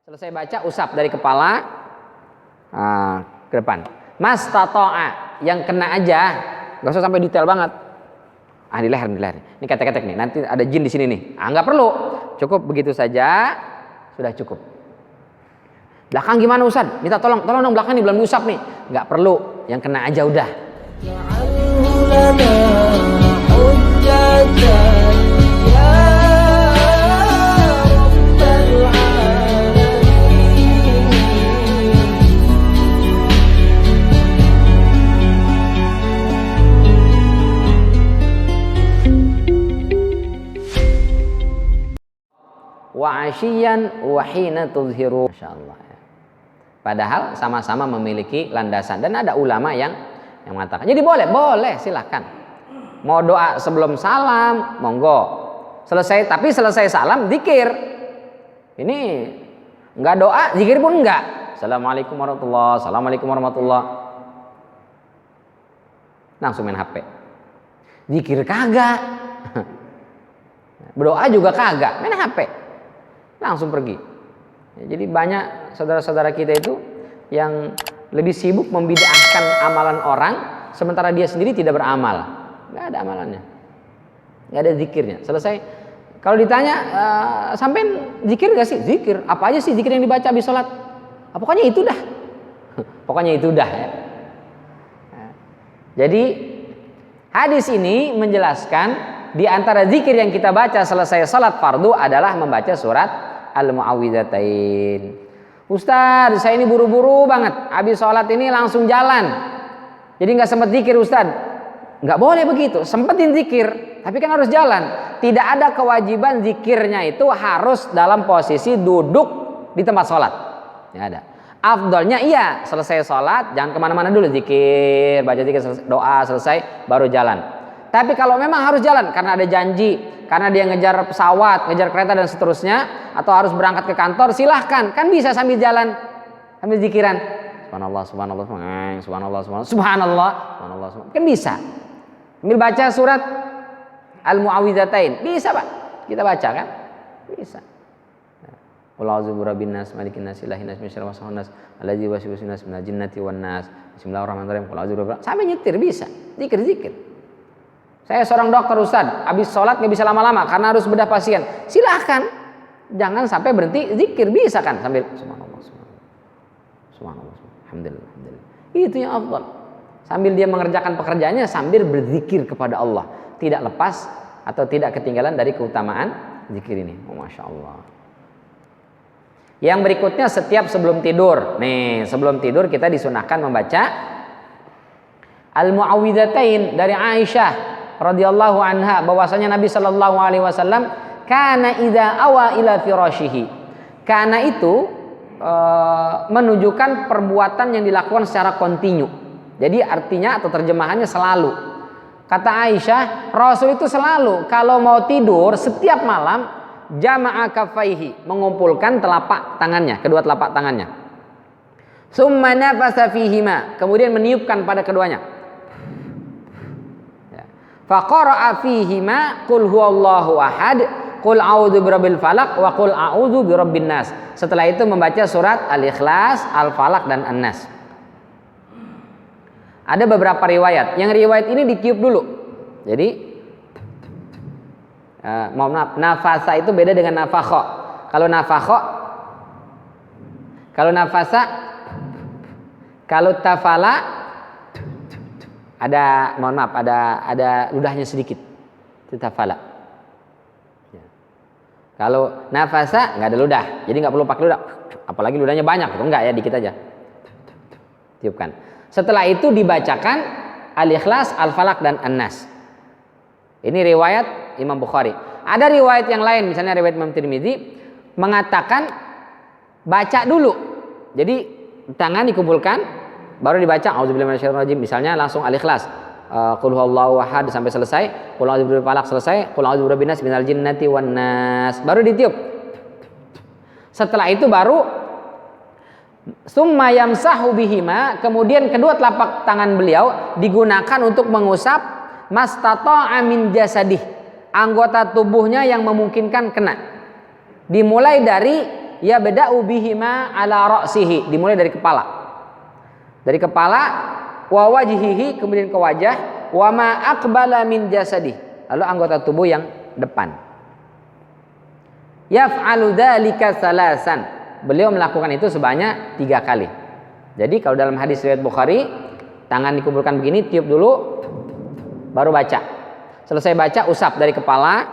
Selesai baca, usap dari kepala ke depan. Mas tato'a, yang kena aja, nggak usah sampai detail banget. Di leher, di leher. Ini ketek-ketek nih, nanti ada jin di sini nih. Nggak perlu, cukup begitu saja, sudah cukup. Belakang gimana Ustaz? Minta tolong dong belakang nih, belum diusap nih. Nggak perlu, yang kena aja udah. Wa asyiyan wa hina tuzhiru. Masyaallah. Padahal sama-sama memiliki landasan dan ada ulama yang mengatakan. Jadi boleh silahkan. Mau doa sebelum salam, monggo. Tapi selesai salam zikir. Ini enggak doa, zikir pun enggak. Assalamualaikum warahmatullahi, assalamualaikum warahmatullahi. Langsung main HP. Zikir kagak. Berdoa juga kagak, main HP. Langsung pergi. Jadi banyak saudara-saudara kita itu yang lebih sibuk membid'ahkan amalan orang, sementara dia sendiri tidak beramal. Nggak ada amalannya, nggak ada zikirnya. Selesai. Kalau ditanya, sampean zikir nggak sih? Zikir. Apa aja sih zikir yang dibaca habis sholat? Pokoknya itu dah. Pokoknya itu dah ya. Jadi hadis ini menjelaskan di antara zikir yang kita baca selesai sholat fardu adalah membaca surat Al-Mu'awwidzatain. Ustaz, saya ini buru-buru banget. Habis sholat ini langsung jalan. Jadi nggak sempat zikir Ustaz. Nggak boleh begitu. Sempetin zikir, tapi kan harus jalan. Tidak ada kewajiban zikirnya itu harus dalam posisi duduk di tempat sholat. Nggak ada. Afdolnya iya selesai sholat jangan kemana-mana dulu, zikir, baca zikir, doa selesai baru jalan. Tapi kalau memang harus jalan karena ada janji, karena dia ngejar pesawat, ngejar kereta dan seterusnya, atau harus berangkat ke kantor, silahkan, kan bisa sambil jalan, sambil zikiran, subhanallah, subhanallah, subhanallah, subhanallah, subhanallah, subhanallah, kan bisa. Sambil baca surat Al-Mu'awwidzatain, bisa Pak, kita baca kan, bisa. Qul a'udzu birabbin nas, malikin nas, ilahin nas, min syarri waswasil nas, alladzi yuwaswisu nas minal jinnati wan nas. Bismillahirrahmanirrahim. Qul a'udzu birabbin nas. Sampai nyetir bisa, zikir. Saya seorang dokter Ustaz, habis sholat nggak bisa lama-lama karena harus bedah pasien. Silahkan, jangan sampai berhenti zikir, bisa kan sambil subhanallah, subhanallah, alhamdulillah. Itu yang afdal. Sambil dia mengerjakan pekerjaannya sambil berzikir kepada Allah, tidak lepas atau tidak ketinggalan dari keutamaan zikir ini. Masya Allah. Yang berikutnya setiap sebelum tidur. Nih, sebelum tidur kita disunahkan membaca Al-Mu'awwidzatain dari Aisyah radhiyallahu anha, bahwasanya Nabi sallallahu alaihi wasallam kana idza awa ila firashihi. Kana itu menunjukkan perbuatan yang dilakukan secara kontinu. Jadi artinya atau terjemahannya selalu. Kata Aisyah, Rasul itu selalu kalau mau tidur setiap malam jama'a kaffaihi, mengumpulkan telapak tangannya, kedua telapak tangannya. Tsumma nafasa fihima, kemudian meniupkan pada keduanya. Faqara'a fihima qul huwallahu ahad, qul a'udzu birabbil falaq wa qul a'udzu birabbin nas. Setelah itu membaca surat Al-Ikhlas, Al-Falaq dan An-Nas. Ada beberapa riwayat. Yang riwayat ini ditiup dulu. Jadi mohon maaf, nafasa itu beda dengan nafakha. Kalau nafasa, kalau tafala ada, mohon maaf, ada ludahnya sedikit. Itu tafala. Ya. Kalau nafasa nggak ada ludah, jadi nggak perlu pakai ludah. Apalagi ludahnya banyak, itu enggak ya, dikit aja. Tiupkan. Setelah itu dibacakan Al-Ikhlas, Al-Falaq dan An-Nas. Ini riwayat Imam Bukhari. Ada riwayat yang lain, misalnya riwayat Imam Tirmidzi mengatakan baca dulu. Jadi tangan dikumpulkan, baru dibaca auzubillahi minasyaitonirrajim, misalnya langsung Al-Ikhlas, qul huwallahu ahad sampai selesai, qul a'udzu birabbil falaq selesai, qul a'udzu birabbin nas minal jinnati wan nas, baru ditiup. Setelah itu baru summa yamsahu bihima, kemudian kedua telapak tangan beliau digunakan untuk mengusap mastata'a min jasadih, anggota tubuhnya yang memungkinkan kena. Dimulai dari ya beda'u bihima ala ra'sihi, dimulai dari kepala. Dari kepala wa wajhihi, kemudian ke wajah, wa ma aqbala min jasadi, lalu anggota tubuh yang depan. Yaf'alu dzalika salasan. Beliau melakukan itu sebanyak 3 kali. Jadi kalau dalam hadis riwayat Bukhari, tangan dikumpulkan begini, tiup dulu, baru baca. Selesai baca, usap dari kepala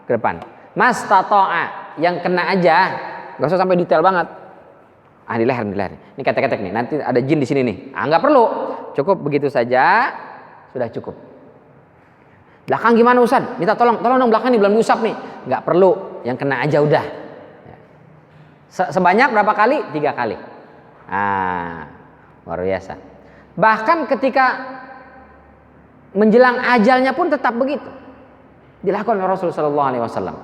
ke depan. Mastata'a, yang kena aja, nggak usah sampai detail banget. Di leher, di leher. Ini ketek-ketek nih, nanti ada jin di sini nih. Nggak perlu, cukup begitu saja, sudah cukup. Belakang gimana Ustaz? Minta tolong dong, belakang nih belum diusap nih. Nggak perlu, yang kena aja udah. Sebanyak berapa kali? 3 kali. Luar biasa. Bahkan ketika menjelang ajalnya pun tetap begitu dilakukan oleh Rasulullah SAW.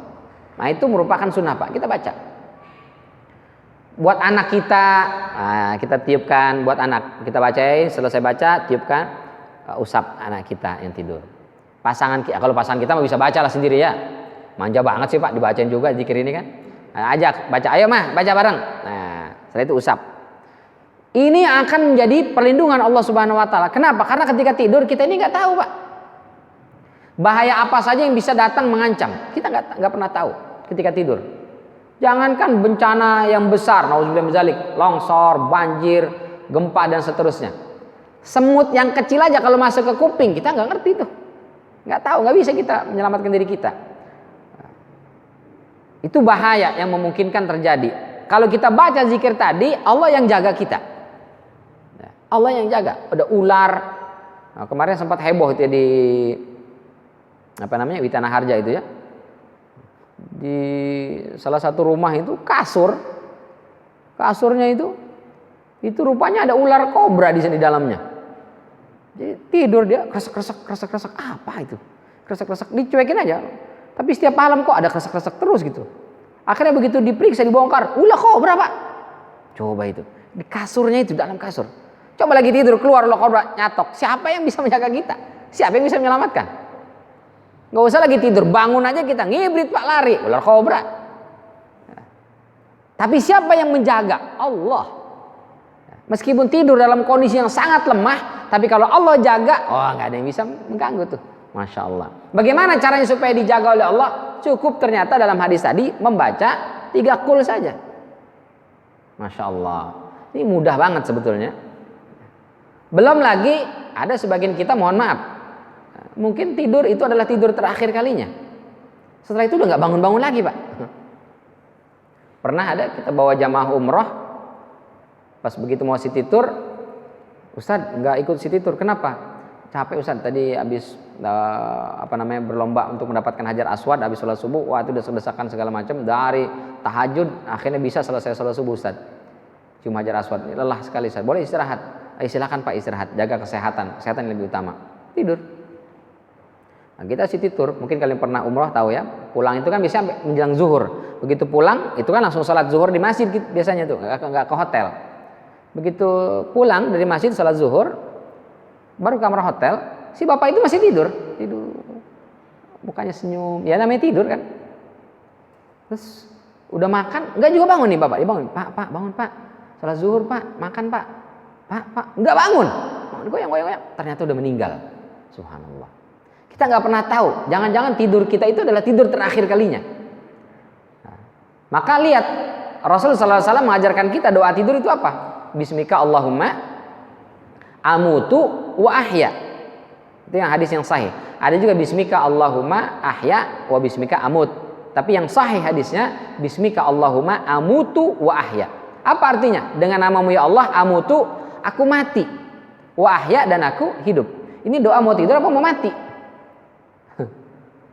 Nah itu merupakan sunnah Pak. Kita baca. Buat anak kita, kita tiupkan. Buat anak kita bacain, selesai baca, tiupkan, usap anak kita yang tidur. Kalau pasangan kita mau bisa baca lah sendiri ya. Manja banget sih Pak, dibacain juga zikir ini kan. Ajak baca, ayo mah baca bareng. Nah setelah itu usap. Ini akan menjadi perlindungan Allah Subhanahu Wa Taala. Kenapa? Karena ketika tidur kita ini nggak tahu Pak. Bahaya apa saja yang bisa datang mengancam. Kita nggak pernah tahu ketika tidur. Jangankan bencana yang besar, nauzubillah min dzalik, longsor, banjir, gempa dan seterusnya. Semut yang kecil aja kalau masuk ke kuping kita nggak ngerti tuh. Nggak tahu, nggak bisa kita menyelamatkan diri kita. Itu bahaya yang memungkinkan terjadi. Kalau kita baca zikir tadi, Allah yang jaga kita. Allah yang jaga. Ada ular. Nah, kemarin sempat heboh itu ya di Witana Harja itu ya. Di salah satu rumah itu kasurnya itu rupanya ada ular kobra di dalamnya. Jadi tidur dia kresek apa itu? Kresek dicuekin aja. Tapi setiap malam kok ada kresek terus gitu. Akhirnya begitu diperiksa, dibongkar, ulah kobra Pak. Coba itu di kasurnya itu, dalam kasur. Coba lagi tidur, keluar ulah kobra, nyatok. Siapa yang bisa menjaga kita? Siapa yang bisa menyelamatkan? Gak usah lagi tidur, bangun aja kita ngibrit Pak, lari ular kobra. Tapi siapa yang menjaga? Allah. Meskipun tidur dalam kondisi yang sangat lemah, tapi kalau Allah jaga, nggak ada yang bisa mengganggu tuh. Masya Allah. Bagaimana caranya supaya dijaga oleh Allah? Cukup ternyata dalam hadis tadi membaca 3 qul saja. Masya Allah. Ini mudah banget sebetulnya. Belum lagi ada sebagian kita, mohon maaf, mungkin tidur itu adalah tidur terakhir kalinya. Setelah itu udah nggak bangun-bangun lagi Pak. Pernah ada kita bawa jamaah umroh, pas begitu mau city tour, Ustadz nggak ikut city tour. Kenapa? Capek Ustaz, tadi habis berlomba untuk mendapatkan Hajar Aswad, habis sholat subuh, wah itu udah sedesakan segala macam, dari tahajud akhirnya bisa selesai sholat subuh Ustaz. Cuma Hajar Aswad, lelah sekali Ustaz. Boleh istirahat? Silakan Pak istirahat, jaga kesehatan yang lebih utama. Tidur. Nah, kita city tour, mungkin kalian pernah umroh tahu ya, pulang itu kan biasanya menjelang zuhur. Begitu pulang itu kan langsung sholat zuhur di masjid biasanya tuh, nggak ke hotel. Begitu pulang dari masjid sholat zuhur, baru kamar hotel, si bapak itu masih tidur, mukanya senyum, ya namanya tidur kan. Terus udah makan, enggak juga bangun nih bapak, dia bangun, Pak bangun Pak, sholat zuhur Pak, makan Pak, enggak bangun, goyang, ternyata udah meninggal. Subhanallah. Kita nggak pernah tahu, jangan-jangan tidur kita itu adalah tidur terakhir kalinya. Nah, maka lihat Rasulullah SAW mengajarkan kita doa tidur itu apa? Bismika Allahumma amutu wa ahya. Itu yang hadis yang sahih. Ada juga bismika Allahumma ahya wa bismika amut. Tapi yang sahih hadisnya bismika Allahumma amutu wa ahya. Apa artinya? Dengan namamu ya Allah amutu, aku mati. Wa ahya, dan aku hidup. Ini doa mau tidur apa mau mati?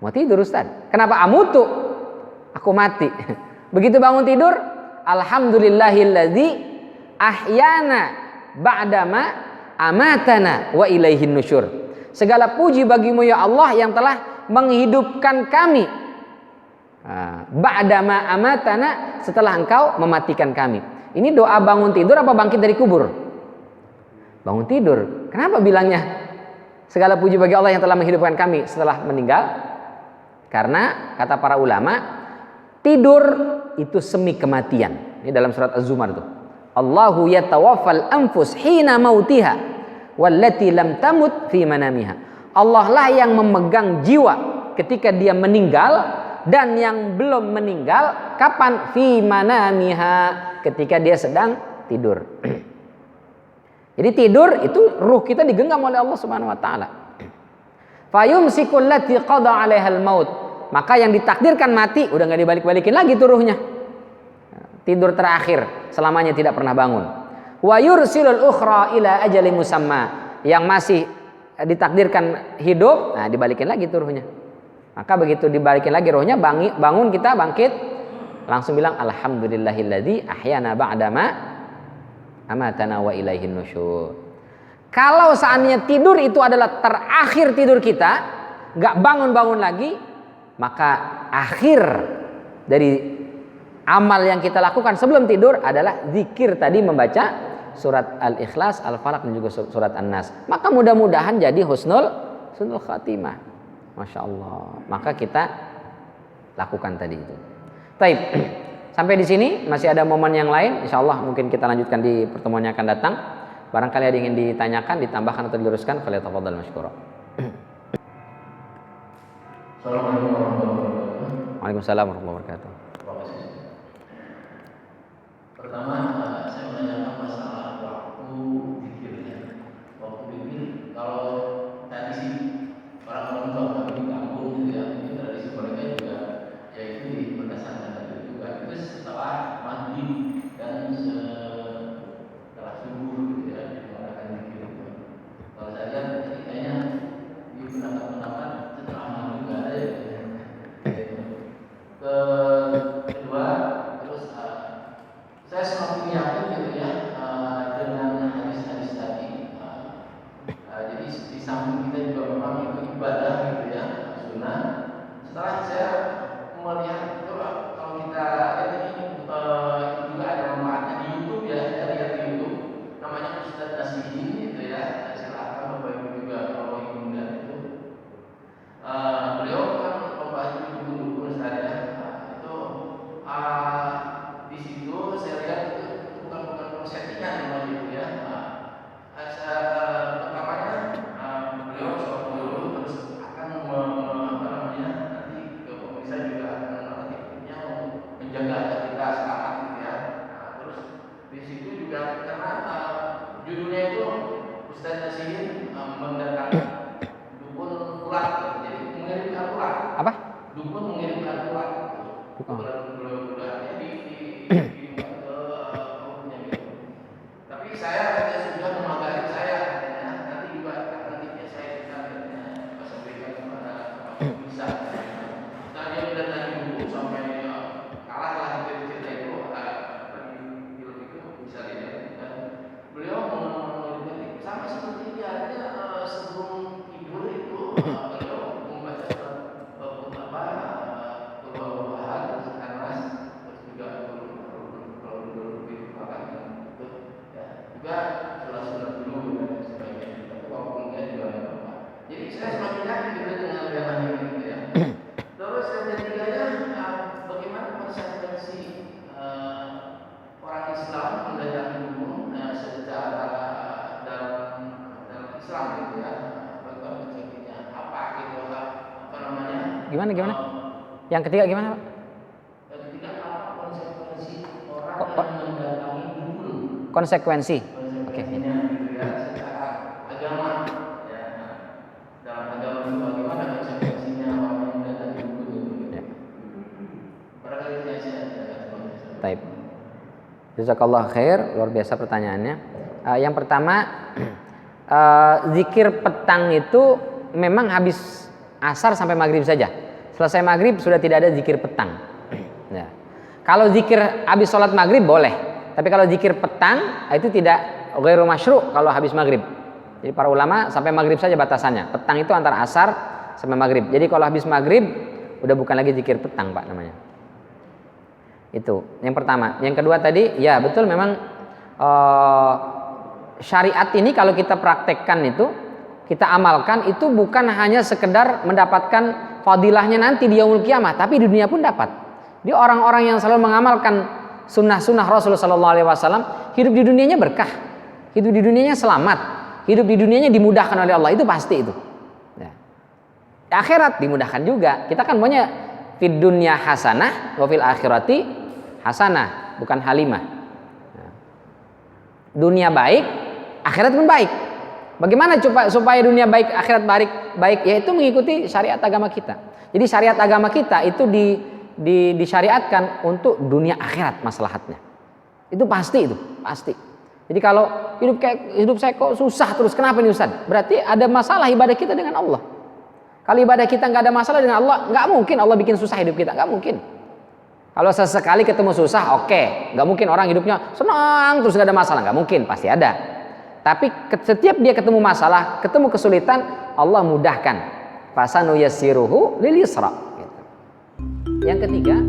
Mau tidur Ustaz. Kenapa amutu? Aku mati. Begitu bangun tidur, alhamdulillahilladzi ahyana ba'dama amatana wa ilaihin nusyur. Segala puji bagimu ya Allah yang telah menghidupkan kami. Ba'dama amatana, setelah engkau mematikan kami. Ini doa bangun tidur apa bangkit dari kubur? Bangun tidur. Kenapa bilangnya segala puji bagi Allah yang telah menghidupkan kami setelah meninggal? Karena kata para ulama, tidur itu semi kematian. Ini dalam surat Az-Zumar tuh. Allahu yatawaffal anfus hina mautiha wallati lam tamut fi manamiha. Allah lah yang memegang jiwa ketika dia meninggal, dan yang belum meninggal kapan? Fi manamiha, ketika dia sedang tidur. Jadi tidur itu ruh kita digenggam oleh Allah Subhanahu wa taala. Fayumsikul lati qada 'alaihal maut. Maka yang ditakdirkan mati udah enggak dibalik-balikin lagi tuh ruhnya. Tidur terakhir, selamanya tidak pernah bangun. Wa yursilul ukhra ila ajalin musamma. Yang masih ditakdirkan hidup, nah dibalikin lagi tuh ruhnya. Maka begitu dibalikin lagi ruhnya, bangun kita, bangkit, langsung bilang alhamdulillahilladzi ahyana ba'dama amatana wa ilaihin nusyur. Kalau seandainya tidur itu adalah terakhir tidur kita, gak bangun-bangun lagi, maka akhir dari amal yang kita lakukan sebelum tidur adalah zikir tadi, membaca surat Al-Ikhlas, Al-Falaq, dan juga surat An-Nas. Maka mudah-mudahan jadi husnul khatimah. Masya Allah. Maka kita lakukan tadi itu. Taib. Sampai di sini masih ada momen yang lain. Insya Allah mungkin kita lanjutkan di pertemuan yang akan datang. Barangkali ada yang ingin ditanyakan, ditambahkan atau diluruskan, falyatafadhal mashkura. Assalamualaikum warahmatullahi wabarakatuh. Waalaikumsalam warahmatullahi wabarakatuh. Pertama, saya menanyakan masalah waktu zikirnya. Waktu zikir, kalau tradisi orang-orang tua kami di kampung gitu ya, ini tradisi mereka juga, yaitu berdasarkan dari juga itu setelah maghrib dan setelah subuh gitu ya, mengadakan zikir itu. Kalau saya lihat kayaknya di pendapat setelah maghrib nggak ada ya. Kedua, terus saya semakin yakin gitu ya dengan hadis-hadis tadi. Jadi di samping kita juga memang itu ibadah gitu ya, sunnah. Setelah saya melihat itu, kalau kita lihat ini itu juga ada manfaatnya di YouTube ya, saya lihat di YouTube namanya Ustadz Nasihin gitu ya. Silakan Bapak Ibu juga kalau ingin melihat itu. Beliau kan membahas dulu Ustadz ya. Di situ saya lihat itu bukan settingan namanya itu ya. Pertamanya beliau sholat dulu, terus akan nanti ke pemirsa juga akan aktifnya menjaga agar kita selamat gitu ya. Terus di situ juga karena judulnya itu Ustadz Nasihin mendatangkan dukun ulat, jadi mengirimkan ulat. Apa? Dukun mengirimkan ulat. Tapi saya sudah memagari saya katanya, nanti juga nantinya saya juga sampaikan kepada bisa. Nah dia udah tanya dulu sampai kalah lah cerita itu bagi film itu bisa dilihat. Dan beliau meneliti sama seperti ini artinya sebelum tidur itu beliau membaca juga surat-surat dulu dan sebagainya. Tapi walaupun dia juga apa. Jadi saya semakin yakin gitu dengan jalan ini gitu ya. Terus yang ketiganya, bagaimana konsekuensi orang Islam mendatangi dukun secara dalam Islam gitu ya. Bagaimana konsekuensinya? Apa gitu apa namanya? Gimana? Yang ketiga gimana, Pak? Yang ketiga apa konsekuensi orang yang mendatangi dukun? Konsekuensi. Oke. Gitu ya, secara agama ya. Dalam agama itu bagaimana konsekuensinya orang yang mendatangi dukun itu? Ya. Barangkali saya Taib. Jazakallah khair, luar biasa pertanyaannya. Yang pertama, zikir petang itu memang habis asar sampai maghrib saja. Selesai maghrib sudah tidak ada zikir petang. Ya. Kalau zikir habis sholat maghrib boleh, tapi kalau zikir petang itu tidak ghairu masyru' kalau habis maghrib. Jadi para ulama sampai maghrib saja batasannya. Petang itu antara asar sampai maghrib. Jadi kalau habis maghrib udah bukan lagi zikir petang, Pak, namanya. Itu yang pertama. Yang kedua tadi, ya betul memang syariat ini kalau kita praktekkan itu, kita amalkan itu bukan hanya sekedar mendapatkan fadilahnya nanti di yaumul kiamah, tapi di dunia pun dapat. Dia orang-orang yang selalu mengamalkan sunnah-sunnah Rasulullah SAW, hidup di dunianya berkah, hidup di dunianya selamat, hidup di dunianya dimudahkan oleh Allah, itu pasti itu. Ya. Akhirat dimudahkan juga. Kita kan maunya fid dunya hasanah wa fil akhirati hasanah, bukan halimah. Dunia baik, akhirat pun baik. Bagaimana supaya dunia baik, akhirat baik? Yaitu mengikuti syariat agama kita. Jadi syariat agama kita itu disyariatkan untuk dunia akhirat maslahatnya. Itu pasti itu, pasti. Jadi kalau hidup saya kok susah terus, kenapa ini Ustaz? Berarti ada masalah ibadah kita dengan Allah. Kalau ibadah kita nggak ada masalah dengan Allah, nggak mungkin Allah bikin susah hidup kita, nggak mungkin. Kalau sesekali ketemu susah, oke. Nggak mungkin orang hidupnya senang terus nggak ada masalah, nggak mungkin, pasti ada. Tapi setiap dia ketemu masalah, ketemu kesulitan, Allah mudahkan. Fasanu yassiruhu lil yusra. Yang ketiga,